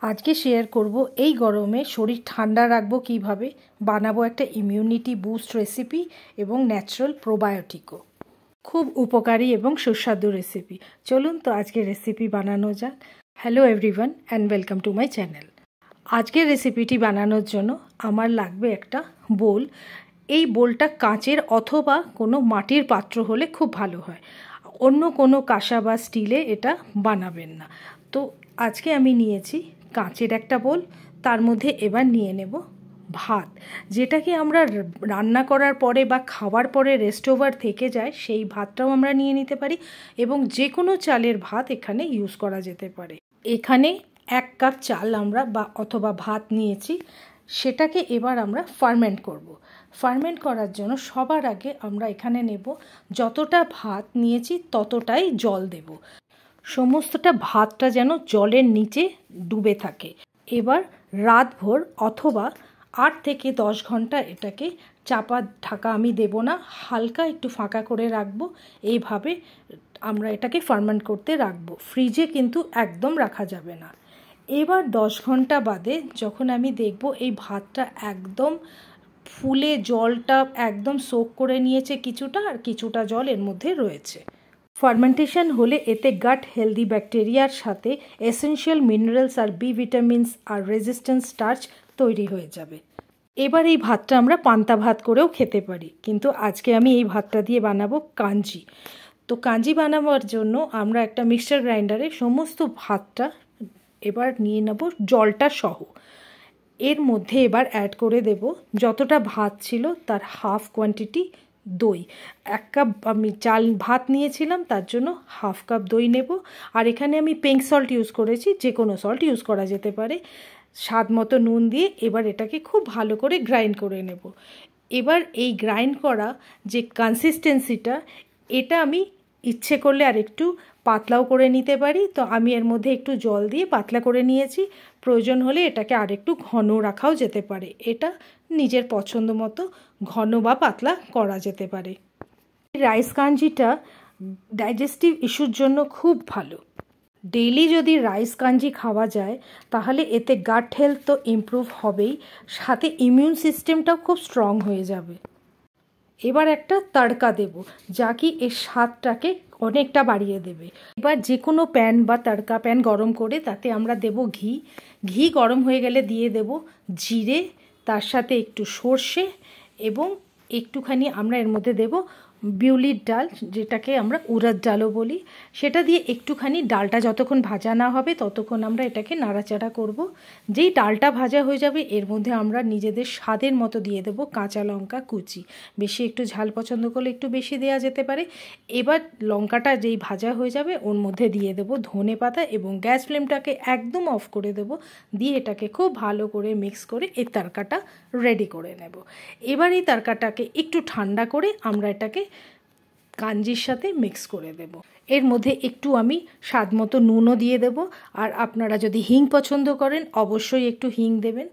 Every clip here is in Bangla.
আজকে শেয়ার করব এই গরমে শরীর ঠান্ডা রাখবো কিভাবে, বানাবো একটা ইমিউনিটি বুস্ট রেসিপি এবং ন্যাচারাল প্রোবায়োটিকও। খুব উপকারী এবং সুস্বাদু রেসিপি। চলুন তো আজকে রেসিপি বানানো যাক। Hello everyone and welcome to my channel. আজকের রেসিপিটি বানানোর জন্য আমার লাগবে একটা বোল। এই বোলটা কাঁচের অথবা কোনো মাটির পাত্র হলে খুব ভালো হয়। অন্য কোনো কাঁসা বা স্টিলে এটা বানাবেন না। তো আজকে আমি নিয়েছি কাঁচের একটা বোল। তার মধ্যে এবার নিয়ে নেব ভাত, যেটাকে আমরা রান্না করার পরে বা খাওয়ার পরে রেস্ট ওভার থেকে যায়, সেই ভাতটাও আমরা নিয়ে নিতে পারি এবং যে কোনো চালের ভাত এখানে ইউজ করা যেতে পারে। এখানে 1 কাপ চাল আমরা অথবা ভাত নিয়েছি, সেটাকে এবার আমরা ফার্মেন্ট করব। ফার্মেন্ট করার জন্য সবার আগে আমরা এখানে নেব, যতটা ভাত নিয়েছি ততটাই জল দেব। সমস্তটা ভাতটা যেন জলের নিচে ডুবে থাকে। এবার রাতভর অথবা 8 থেকে 10 ঘন্টা এটাকে চাপা ঢাকা আমি দেব না, হালকা একটু ফাঁকা করে রাখবো। এইভাবে আমরা এটাকে ফার্মেন্ট করতে রাখবো। ফ্রিজে কিন্তু একদম রাখা যাবে না। এবার 10 ঘন্টা বাদে যখন আমি দেখব এই ভাতটা একদম ফুলে জলটা একদম সোক করে নিয়েছে কিছুটা, আর কিছুটা জল এর মধ্যে রয়েছে। ফার্মেন্টেশন হলে এতে গাট হেলদি ব্যাকটেরিয়ার সাথে এসেনশিয়াল মিনারেলস আর বি ভিটামিনস আর রেজিস্ট্যান্স স্টার্চ তৈরি হয়ে যাবে। এবার এই ভাতটা আমরা পান্তা ভাত করেও খেতে পারি, কিন্তু আজকে আমি এই ভাতটা দিয়ে বানাবো কাঞ্জি। তো কাঞ্জি বানাবার জন্য আমরা একটা মিক্সচার গ্রাইন্ডারে সমস্ত ভাতটা এবার নিয়ে নেব জলটা সহ। এর মধ্যে এবার অ্যাড করে দেব যতটা ভাত ছিল তার হাফ কোয়ান্টিটি দই। 1 কাপ আমি চাল ভাত নিয়েছিলাম, তার জন্য হাফ কাপ দই নেব। আর এখানে আমি পিঙ্ক সল্ট ইউজ করেছি, যে কোনো সল্ট ইউজ করা যেতে পারে। স্বাদ মতো নুন দিয়ে এবার এটাকে খুব ভালো করে গ্রাইন্ড করে নেব। এবার এই গ্রাইন্ড করা যে কনসিস্টেন্সিটা, এটা আমি ইচ্ছে করলে আর একটু পাতলাও করে নিতে পারি। তো আমি এর মধ্যে একটু জল দিয়ে পাতলা করে নিয়েছি। প্রয়োজন হলে এটাকে আর একটু ঘন রাখাও যেতে পারে। এটা নিজের পছন্দ মতো ঘন বা পাতলা করা যেতে পারে। রাইস কাঞ্জিটা ডাইজেস্টিভ ইস্যুর জন্য খুব ভালো। ডেইলি যদি রাইস কাঞ্জি খাওয়া যায় তাহলে এতে গাট হেলথ তো ইমপ্রুভ হবেই, সাথে ইমিউন সিস্টেমটাও খুব স্ট্রং হয়ে যাবে। এবার একটা তড়কা দেব, যা কি এর স্বাদটাকে অনেকটা বাড়িয়ে দেবে। এবার যে কোনো প্যান বা তড়কা প্যান গরম করে তাতে আমরা দেব ঘি। ঘি গরম হয়ে গেলে দিয়ে দেব জিরে, তার সাথে একটু সর্ষে এবং একটুখানি আমরা এর মধ্যে দেব বিউলির ডাল, যেটাকে আমরা উড়দ ডালও বলি। সেটা দিয়ে একটুখানি ডালটা যতক্ষণ ভাজা না হবে ততক্ষণ আমরা এটাকে নাড়াচাড়া করব। যেই ডালটা ভাজা হয়ে যাবে এর মধ্যে আমরা নিজেদের স্বাদের মতো দিয়ে দেব কাঁচা লঙ্কা কুচি। বেশি একটু ঝাল পছন্দ করলে একটু বেশি দেওয়া যেতে পারে। এবার লঙ্কাটা যেই ভাজা হয়ে যাবে ওর মধ্যে দিয়ে দেব ধনে পাতা এবং গ্যাস ফ্লেমটাকে একদম অফ করে দেব। দিয়ে এটাকে খুব ভালো করে মিক্স করে এই তড়কাটা রেডি করে নেব। এবার এই তড়কাটাকে একটু ঠান্ডা করে আমরা এটাকে কাঞ্জির সাথে মিক্স করে দেব। এর মধ্যে একটু আমি স্বাদ মতো নুনও দিয়ে দেব। আর আপনারা যদি হিং পছন্দ করেন অবশ্যই একটু হিং দেবেন।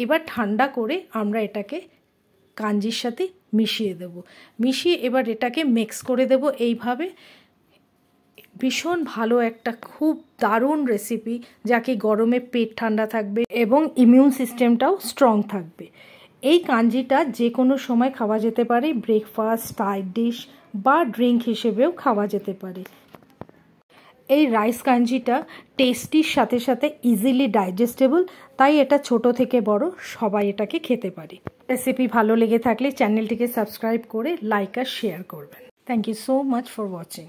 এবার ঠান্ডা করে আমরা এটাকে কাঞ্জির সাথে মিশিয়ে দেব। মিশিয়ে এবার এটাকে মিক্স করে দেব এইভাবে। ভীষণ ভালো একটা খুব দারুণ রেসিপি, যাকে গরমে পেট ঠান্ডা থাকবে এবং ইমিউন সিস্টেমটাও স্ট্রং থাকবে। এই কাঞ্জিটা যে কোনো সময় খাওয়া যেতে পারে, ব্রেকফাস্ট, সাইড ডিশ বা ড্রিঙ্ক হিসেবেও খাওয়া যেতে পারে। এই রাইস কাঞ্জিটা টেস্টির সাথে সাথে ইজিলি ডাইজেস্টেবল, তাই এটা ছোট থেকে বড় সবাই এটাকে খেতে পারে। রেসিপি ভালো লেগে থাকলে চ্যানেলটিকে সাবস্ক্রাইব করে লাইক আর শেয়ার করবেন। Thank you so much for watching.